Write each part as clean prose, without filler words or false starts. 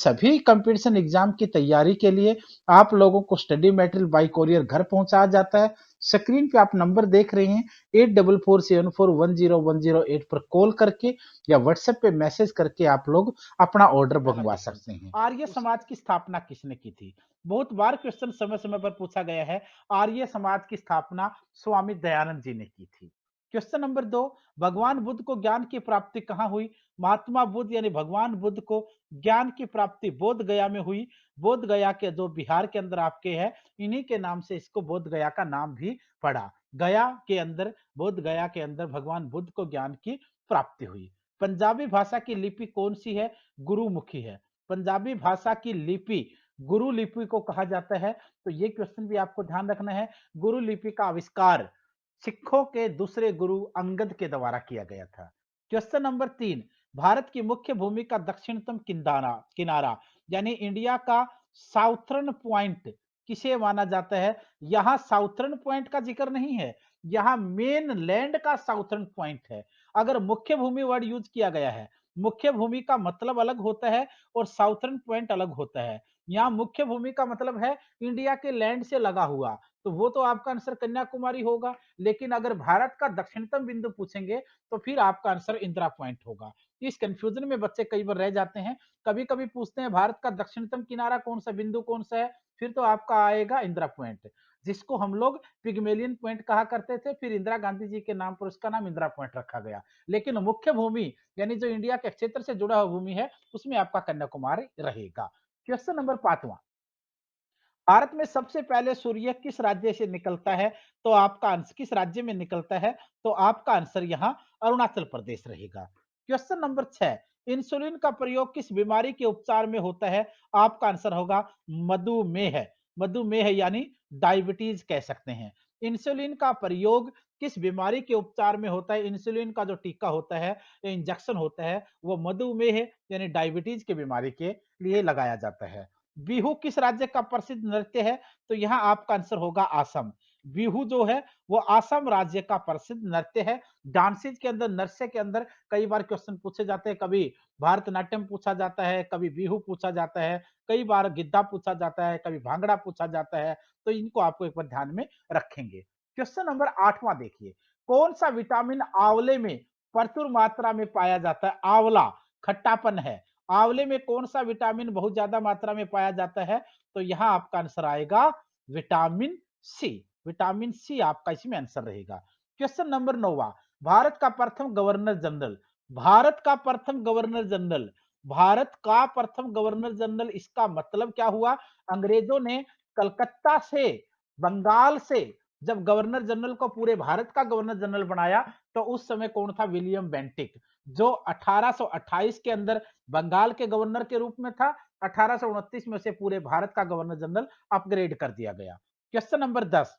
सभी competition exam की तैयारी के लिए आप लोगों को स्टडी मटेरियल बाय कोरियर घर पहुंचाया जाता है। स्क्रीन पे आप नंबर देख रहे हैं 8447410108 पर कॉल करके या व्हाट्सएप पे मैसेज करके आप लोग अपना ऑर्डर मंगवा सकते हैं। आर्य समाज की स्थापना किसने की थी? बहुत बार क्वेश्चन समय समय पर पूछा गया है। आर्य समाज की स्थापना स्वामी दयानंद जी ने की थी। क्वेश्चन नंबर 2, भगवान बुद्ध को ज्ञान की प्राप्ति कहां हुई? महात्मा बुद्ध यानी भगवान बुद्ध को ज्ञान की प्राप्ति बोध गया में हुई। बोध गया के जो बिहार के अंदर आपके है, इन्हीं के नाम से इसको बोध गया का नाम भी पड़ा। गया के अंदर, बोध गया के अंदर भगवान बुद्ध को ज्ञान की प्राप्ति हुई। पंजाबी भाषा की लिपि कौन सी है? गुरुमुखी है। पंजाबी भाषा की लिपि गुरु लिपि को कहा जाता है। तो ये क्वेश्चन भी आपको ध्यान रखना है। गुरु लिपि का आविष्कार सिखों के दूसरे गुरु अंगद के द्वारा किया गया था। क्वेश्चन नंबर 3, भारत की मुख्य भूमि का दक्षिणतम किनारा यानी इंडिया का साउथर्न पॉइंट किसे माना जाता है? यहां साउथर्न पॉइंट का जिक्र नहीं है, यहां मेन लैंड का साउथर्न पॉइंट है। अगर मुख्य भूमि वर्ड यूज किया गया है, मुख्य भूमि का मतलब अलग होता है और साउथर्न पॉइंट अलग होता है। यहाँ मुख्य भूमि का मतलब है इंडिया के लैंड से लगा हुआ, तो वो तो आपका आंसर कन्याकुमारी होगा। लेकिन अगर भारत का दक्षिणतम बिंदु पूछेंगे तो फिर आपका आंसर इंदिरा पॉइंट होगा। इस कंफ्यूजन में बच्चे कई बार रह जाते हैं। कभी कभी पूछते हैं भारत का दक्षिणतम किनारा कौन सा, बिंदु कौन सा है, फिर तो आपका आएगा इंदिरा पॉइंट, जिसको हम लोग पिग्मेलियन पॉइंट कहा करते थे। फिर इंदिरा गांधी जी के नाम पर उसका नाम इंदिरा पॉइंट रखा गया। लेकिन मुख्य भूमि यानी जो इंडिया के क्षेत्र से जुड़ा हुआ भूमि है, उसमें आपका कन्याकुमारी रहेगा। क्वेश्चन नंबर 5वां, भारत में सबसे पहले सूर्य किस राज्य से निकलता है? तो आपका आंसर किस राज्य में निकलता है? तो आपका आंसर यहाँ अरुणाचल प्रदेश रहेगा। क्वेश्चन नंबर 6, इंसुलिन का प्रयोग किस बीमारी के उपचार में होता है? आपका आंसर होगा मधुमेह। मधुमेह यानी डायबिटीज कह सकते हैं। इंसुलिन का प्रयोग किस बीमारी के उपचार में होता है? इंसुलिन का जो टीका होता है, इंजेक्शन होता है, वो मधुमेह यानी डायबिटीज की बीमारी के लिए लगाया जाता है। बिहू किस राज्य का प्रसिद्ध नृत्य है? तो यहाँ आपका आंसर होगा असम। बिहू जो है वो असम राज्य का प्रसिद्ध नृत्य है। डांसेज के अंदर, नृत्य के अंदर कई बार क्वेश्चन पूछे जाते हैं। कभी भारतनाट्यम पूछा जाता है, कभी बिहू पूछा जाता है, कई बार गिद्धा पूछा जाता है, कभी भांगड़ा पूछा जाता है। तो इनको आपको एक बार ध्यान में रखेंगे। क्वेश्चन नंबर 8वां देखिए, कौन सा विटामिन आंवले में प्रचुर मात्रा में पाया जाता है? आंवला खट्टापन है, आंवले में कौन सा विटामिन बहुत ज्यादा मात्रा में पाया जाता है? तो यहां आपका आंसर आएगा विटामिन सी। विटामिन सी आपका इसमें आंसर रहेगा। क्वेश्चन नंबर 9वां, भारत का प्रथम गवर्नर जनरल, भारत का प्रथम गवर्नर जनरल, भारत का प्रथम गवर्नर जनरल, इसका मतलब क्या हुआ? अंग्रेजों ने कलकत्ता से, बंगाल से जब गवर्नर जनरल को पूरे भारत का गवर्नर जनरल बनाया, तो उस समय कौन था? विलियम बेंटिक, जो 1828 के अंदर बंगाल के गवर्नर के रूप में था। 1829 में से पूरे भारत का गवर्नर जनरल अपग्रेड कर दिया गया। क्वेश्चन नंबर 10,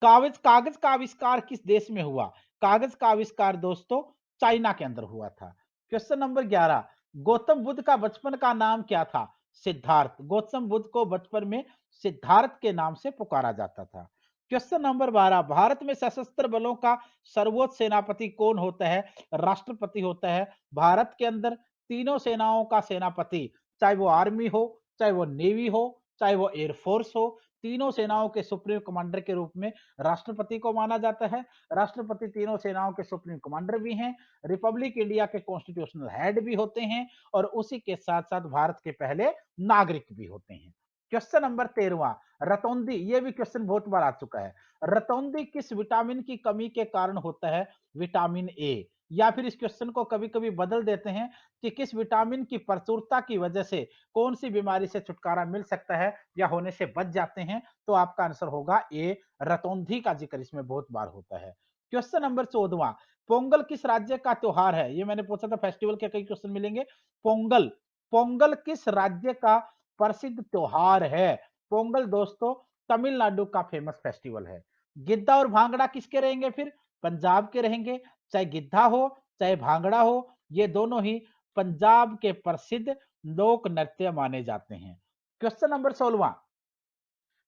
कागज कागज का आविष्कार किस देश में हुआ? कागज का आविष्कार दोस्तों चाइना के अंदर हुआ था। क्वेश्चन नंबर 11, गौतम बुद्ध का बचपन का नाम क्या था? सिद्धार्थ। गौतम बुद्ध को बचपन में सिद्धार्थ के नाम से पुकारा जाता था। क्वेश्चन नंबर 12, भारत में सशस्त्र बलों का सर्वोच्च सेनापति कौन होता है? राष्ट्रपति होता है। भारत के अंदर तीनों सेनाओं का सेनापति, चाहे वो आर्मी हो, चाहे वो नेवी हो, चाहे वो एयरफोर्स हो, तीनों सेनाओं के सुप्रीम कमांडर के रूप में राष्ट्रपति को माना जाता है। राष्ट्रपति तीनों सेनाओं के सुप्रीम कमांडर भी हैं, रिपब्लिक इंडिया के कॉन्स्टिट्यूशनल हेड भी होते हैं और उसी के साथ साथ भारत के पहले नागरिक भी होते हैं। क्वेश्चन नंबर 13वां, रतौंधी, ये भी क्वेश्चन बहुत बार आ चुका है। रतौंधी किस विटामिन की कमी के कारण होता है? Vitamin A. या फिर इस क्वेश्चन को कभी कभी बदल देते हैं कि किस विटामिन की प्रचुरता की वजह से कौन सी बीमारी से छुटकारा मिल सकता है या होने से बच जाते हैं? तो आपका आंसर होगा ए, रतौंधी का जिक्र इसमें बहुत बार होता है। क्वेश्चन नंबर 14वां, पोंगल किस राज्य का त्योहार है? ये मैंने पूछा था, फेस्टिवल के कई क्वेश्चन मिलेंगे। पोंगल, पोंगल किस राज्य का प्रसिद्ध त्योहार है? पोंगल दोस्तों तमिलनाडु का फेमस फेस्टिवल है। गिद्धा और भांगड़ा किसके रहेंगे? फिर पंजाब के रहेंगे। चाहे गिद्धा हो, चाहे भांगड़ा हो, ये दोनों ही पंजाब के प्रसिद्ध लोक नृत्य माने जाते हैं। क्वेश्चन नंबर 16वां,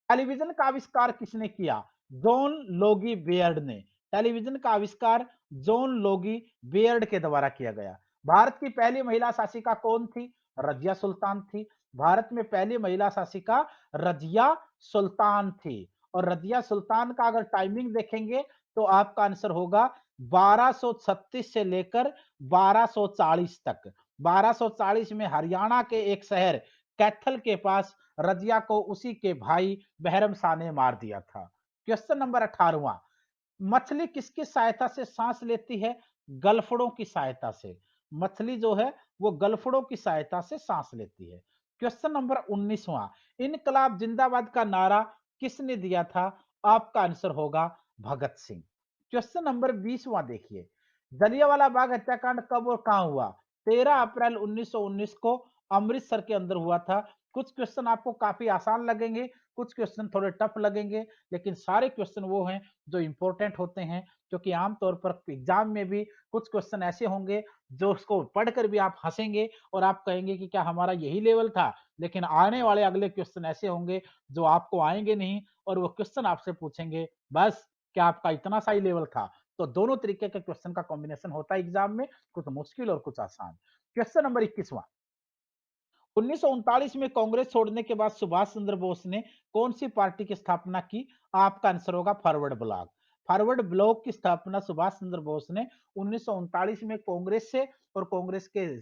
टेलीविजन का आविष्कार किसने किया? जॉन लोगी बेयर्ड ने। टेलीविजन का आविष्कार जॉन लोगी बेयर्ड के द्वारा किया गया। भारत की पहली महिला शासिका कौन थी? रजिया सुल्तान थी। भारत में पहली महिला शासिका रजिया सुल्तान थी। और रजिया सुल्तान का अगर टाइमिंग देखेंगे तो आपका आंसर होगा 1236 से लेकर 1240 तक। 1240 में हरियाणा के एक शहर कैथल के पास रजिया को उसी के भाई बहरम शाह ने मार दिया था। क्वेश्चन नंबर 18वां, मछली किसकी सहायता से सांस लेती है? गलफड़ों की सहायता से। मछली जो है वो गलफड़ों की सहायता से सांस लेती है। क्वेश्चन नंबर 19वां, इनकलाब जिंदाबाद का नारा किसने दिया था? आपका आंसर होगा भगत सिंह। क्वेश्चन नंबर 20वां देखिए, जलियांवाला बाग हत्याकांड कब और कहां हुआ? 13 अप्रैल 1919 को अमृतसर के अंदर हुआ था। कुछ क्वेश्चन आपको काफी आसान लगेंगे, कुछ क्वेश्चन थोड़े टफ लगेंगे, लेकिन सारे क्वेश्चन वो हैं जो इंपॉर्टेंट होते हैं, क्योंकि आमतौर पर एग्जाम में भी कुछ क्वेश्चन ऐसे होंगे जो उसको पढ़कर भी आप हंसेंगे और आप कहेंगे कि क्या हमारा यही लेवल था। लेकिन आने वाले अगले क्वेश्चन ऐसे होंगे जो आपको आएंगे नहीं और वो क्वेश्चन आपसे पूछेंगे बस क्या आपका इतना सा ही लेवल था। तो दोनों तरीके के क्वेश्चन का कॉम्बिनेशन होता है एग्जाम में, कुछ मुश्किल और कुछ आसान। क्वेश्चन नंबर 21वां, 1939 में कांग्रेस छोड़ने के बाद सुभाष चंद्र बोस ने कौन सी पार्टी की स्थापना की? आपका आंसर होगा फॉरवर्ड ब्लॉक। फॉरवर्ड ब्लॉक की स्थापना सुभाष चंद्र बोस ने 1939 में कांग्रेस से और कांग्रेस के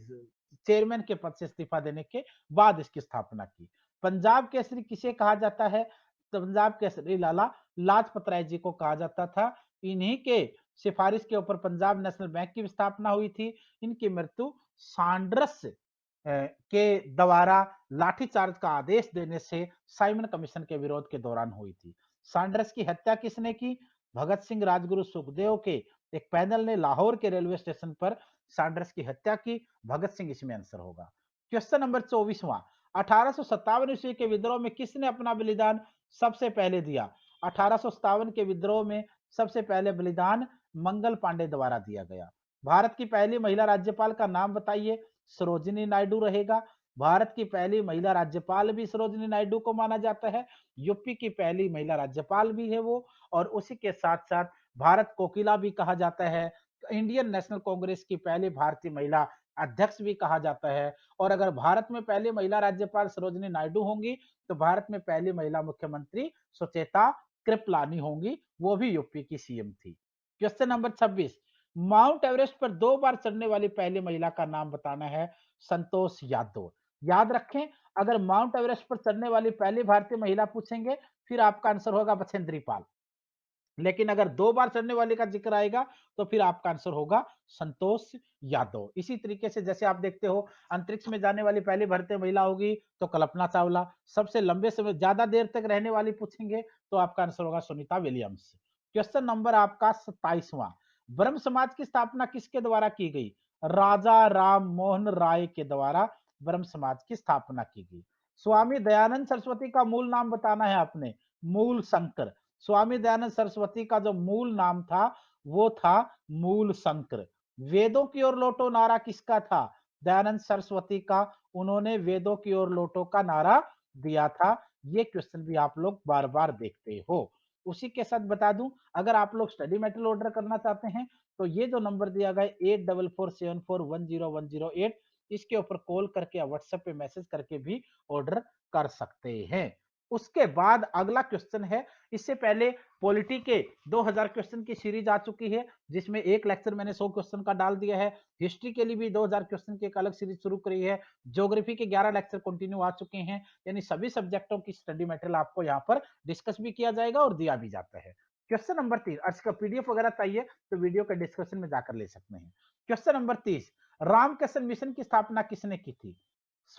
चेयरमैन के पद से इस्तीफा देने के बाद इसकी स्थापना की। पंजाब केसरी किसे कहा जाता है? पंजाब केसरी लाला लाजपत राय जी को कहा जाता था। इन्हीं के सिफारिश के ऊपर पंजाब नेशनल बैंक की स्थापना हुई थी। इनकी मृत्यु सांड्रस के द्वारा लाठीचार्ज का आदेश देने से साइमन कमीशन के विरोध के दौरान हुई थी। सैंडर्स की हत्या किसने की? भगत सिंह, राजगुरु सुखदेव के एक पैनल ने लाहौर के रेलवे स्टेशन पर सैंडर्स की हत्या की। भगत सिंह इसमें आंसर होगा। क्वेश्चन नंबर 24वां, 1857 ईस्वी के विद्रोह में किसने अपना बलिदान सबसे पहले दिया? 1857 के विद्रोह में सबसे पहले बलिदान मंगल पांडे द्वारा दिया गया। भारत की पहली महिला राज्यपाल का नाम बताइए। सरोजिनी नायडू रहेगा। भारत की पहली महिला राज्यपाल भी सरोजिनी नायडू को माना जाता है। यूपी की पहली महिला राज्यपाल भी है वो। और उसी के साथ साथ भारत कोकिला भी कहा जाता है। इंडियन नेशनल कांग्रेस की पहली भारतीय महिला अध्यक्ष भी कहा जाता है। और अगर भारत में पहली महिला राज्यपाल सरोजिनी नायडू होंगी तो भारत में पहली महिला मुख्यमंत्री सुचेता कृपलानी होंगी, वो भी यूपी की सीएम थी। क्वेश्चन नंबर 26, माउंट एवरेस्ट पर 2 बार चढ़ने वाली पहली महिला का नाम बताना है। संतोष यादव। याद रखें, अगर माउंट एवरेस्ट पर चढ़ने वाली पहली भारतीय महिला पूछेंगे फिर आपका आंसर होगा बछेंद्री पाल। लेकिन अगर 2 बार चढ़ने वाले का जिक्र आएगा तो फिर आपका आंसर होगा संतोष यादव। इसी तरीके से जैसे आप देखते हो अंतरिक्ष में जाने वाली पहली भारतीय महिला होगी तो कल्पना चावला। सबसे लंबे समय ज्यादा देर तक रहने वाली पूछेंगे तो आपका आंसर होगा सुनीता विलियम्स। क्वेश्चन नंबर आपका 27वां, ब्रह्म समाज की स्थापना किसके द्वारा की गई? राजा राम मोहन राय के द्वारा ब्रह्म समाज की स्थापना की गई। स्वामी दयानंद सरस्वती का मूल नाम बताना है आपने। मूल शंकर। स्वामी दयानंद सरस्वती का जो मूल नाम था वो था मूल शंकर। वेदों की ओर लौटो नारा किसका था? दयानंद सरस्वती का। उन्होंने वेदों की ओर लौटो का नारा दिया था। ये क्वेश्चन भी आप लोग बार बार देखते हो। उसी के साथ बता दूं, अगर आप लोग स्टडी मटेरियल ऑर्डर करना चाहते हैं तो ये जो नंबर दिया गया 8447410108, इसके ऊपर कॉल करके या व्हाट्सएप पे मैसेज करके भी ऑर्डर कर सकते हैं। उसके बाद अगला क्वेश्चन है, इससे पहले पॉलिटी के 2000 क्वेश्चन की सीरीज आ चुकी है जिसमें एक लेक्चर मैंने 100 क्वेश्चन का डाल दिया है। हिस्ट्री के लिए भी 2000 क्वेश्चन की एक अलग सीरीज शुरू करी है। ज्योग्राफी के 11 लेक्चर कंटिन्यू आ चुके हैं। यानी सभी सब्जेक्टों की स्टडी मटेरियल आपको यहाँ पर डिस्कस भी किया जाएगा और दिया भी जाता है। क्वेश्चन नंबर 3, इसका पीडीएफ वगैरह चाहिए तो वीडियो के डिस्क्रिप्शन में जाकर ले सकते हैं। क्वेश्चन नंबर 30, रामकृष्ण मिशन की स्थापना किसने की थी?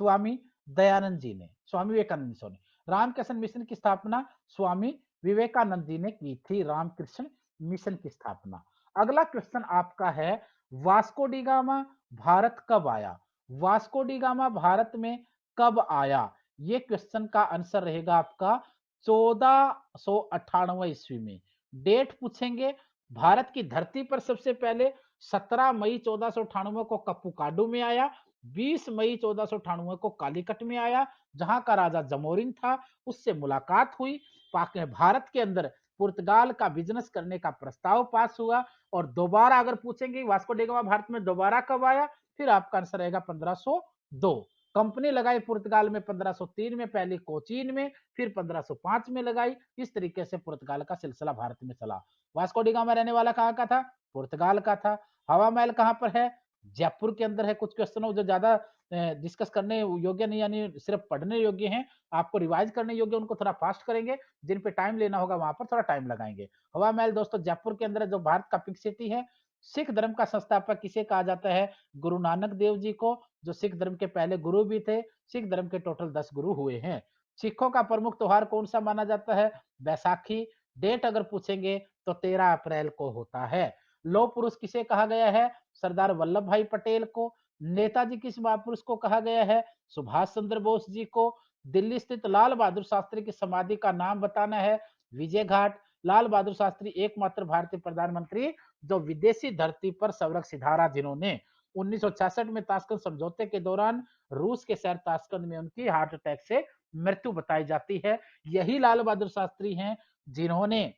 स्वामी दयानंद जी ने, स्वामी विवेकानंद सॉरी। रामकृष्ण मिशन की स्थापना स्वामी विवेकानंद जी ने की थी। रामकृष्ण मिशन की स्थापना। अगला क्वेश्चन आपका है, वास्को डी गामा भारत कब आया? वास्को डी गामा भारत में कब आया? ये क्वेश्चन का आंसर रहेगा आपका 1498 ईस्वी में। डेट पूछेंगे, भारत की धरती पर सबसे पहले 17 मई 1498 को कप्पुकाडू में आया। 20 मई 1498 को कालीकट में आया, जहां का राजा जमोरिन था। उससे मुलाकात हुई। भारत के अंदर पुर्तगाल का बिजनेस करने का प्रस्ताव पास हुआ। और दोबारा अगर पूछेंगे वास्को डी गामा भारत में दोबारा कब आया, फिर आपका आंसर रहेगा 1502। कंपनी लगाई पुर्तगाल में 1503 में, पहली कोचीन में, फिर 1505 में लगाई। इस तरीके से पुर्तगाल का सिलसिला भारत में चला। वास्को डी गामा रहने वाला कहाँ का था? पुर्तगाल का था। हवा महल कहाँ पर है? जयपुर के अंदर है। कुछ क्वेश्चन जो ज्यादा डिस्कस करने योग्य नहीं, यानी सिर्फ पढ़ने योग्य हैं, आपको रिवाइज करने योग्य, उनको थोड़ा फास्ट करेंगे। जिन पे टाइम लेना होगा वहां पर थोड़ा टाइम लगाएंगे। हवा महल दोस्तों जयपुर के अंदर है, जो भारत का पिंक सिटी है। सिख धर्म का संस्थापक किसे कहा जाता है? गुरु नानक देव जी को, जो सिख धर्म के पहले गुरु भी थे। सिख धर्म के टोटल 10 गुरु हुए हैं। सिखों का प्रमुख त्योहार कौन सा माना जाता है? बैसाखी। डेट अगर पूछेंगे तो 13 अप्रैल को होता है। लौह पुरुष किसे कहा गया है? सरदार वल्लभ भाई पटेल को। नेताजी किस महापुरुष को कहा गया है? सुभाष चंद्र बोस जी को। दिल्ली स्थित लाल बहादुर शास्त्री की समाधि का नाम बताना है। विजय घाट। लाल बहादुर शास्त्री एकमात्र भारतीय प्रधानमंत्री जो विदेशी धरती पर संवरक सिधारा, जिन्होंने 1966 में ताशकंद समझौते के दौरान रूस के शहर ताशकंद में उनकी हार्ट अटैक से मृत्यु बताई जाती है। यही लाल बहादुर शास्त्री हैं जिन्होंने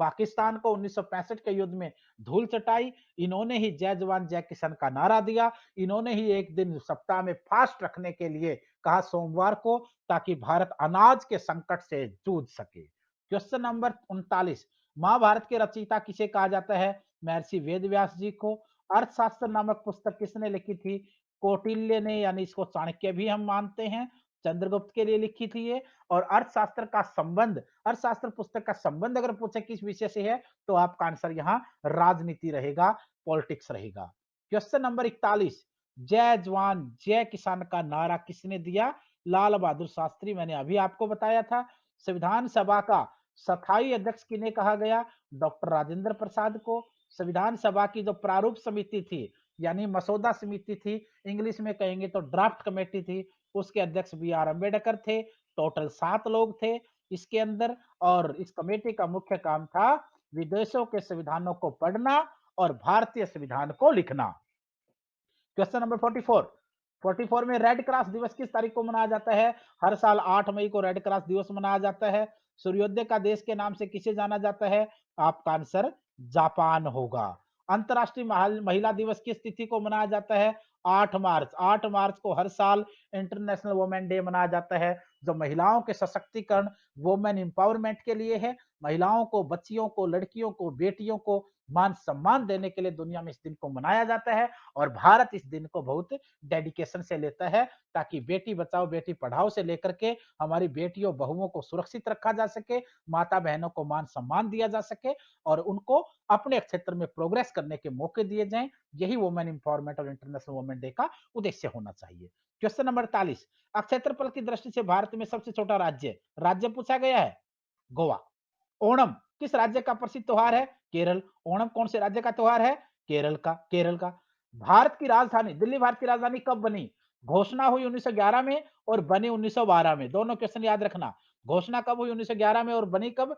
पाकिस्तान को 1965 के युद्ध में धूल चटाई। इन्होंने ही जय जवान जय किसान का नारा दिया। इन्होंने ही एक दिन सप्ताह में फास्ट रखने के लिए कहा, सोमवार को, ताकि भारत अनाज के संकट से जूझ सके। क्वेश्चन नंबर 39, महाभारत के रचयिता किसे कहा जाता है? महर्षि वेदव्यास जी को। अर्थशास्त्र नामक पुस्तक किसने लिखी थी? कौटिल्य ने, यानी इसको चाणक्य भी हम मानते हैं। चंद्रगुप्त के लिए लिखी थी ये। और अर्थशास्त्र का संबंध, अर्थशास्त्र पुस्तक का संबंध अगर पूछे किस विषय से है, तो आपका आंसर यहाँ राजनीति रहेगा, पॉलिटिक्स रहेगा। क्वेश्चन नंबर 41, जय जवान जय किसान का नारा किसने दिया? लाल बहादुर शास्त्री। मैंने अभी आपको बताया था। संविधान सभा का स्थायी अध्यक्ष किन्हें कहा गया? डॉक्टर राजेंद्र प्रसाद को। संविधान सभा की जो प्रारूप समिति थी, यानी मसौदा समिति थी, इंग्लिश में कहेंगे तो ड्राफ्ट कमेटी थी, उसके अध्यक्ष बी आर अम्बेडकर थे। टोटल 7 लोग थे इसके अंदर। और इस कमेटी का मुख्य काम था विदेशों के संविधानों को पढ़ना और भारतीय संविधान को लिखना। क्वेश्चन नंबर 44 में रेड क्रॉस दिवस किस तारीख को मनाया जाता है? हर साल 8 मई को रेड क्रॉस दिवस मनाया जाता है। सूर्योदय का देश के नाम से किसे जाना जाता है? आपका आंसर जापान होगा। अंतरराष्ट्रीय महिला दिवस किस तिथि को मनाया जाता है? 8 मार्च। 8 मार्च को हर साल इंटरनेशनल वुमेन डे मनाया जाता है, जो महिलाओं के सशक्तिकरण, वुमेन एम्पावरमेंट के लिए है। महिलाओं को, बच्चियों को, लड़कियों को, बेटियों को मान सम्मान देने के लिए दुनिया में इस दिन को मनाया जाता है। और भारत इस दिन को बहुत डेडिकेशन से लेता है, ताकि बेटी बचाओ बेटी पढ़ाओ से लेकर के हमारी बेटियों बहुओं को सुरक्षित रखा जा सके, माता बहनों को मान सम्मान दिया जा सके और उनको अपने क्षेत्र में प्रोग्रेस करने के मौके दिए जाएं। यही वुमेन एम्पावरमेंट और इंटरनेशनल वुमेन डे का उद्देश्य होना चाहिए। क्वेश्चन नंबर 48, क्षेत्रफल की दृष्टि से भारत में सबसे छोटा राज्य पूछा गया है, गोवा। ओणम किस राज्य का प्रसिद्ध त्योहार है? केरल। ओणम कौन से राज्य का त्योहार है? केरल का। भारत की राजधानी, दिल्ली भारत की राजधानी कब बनी? घोषणा हुई 1911 में और बनी 1912 में। दोनों क्वेश्चन याद रखना, घोषणा कब हुई 1911 में और बनी कब?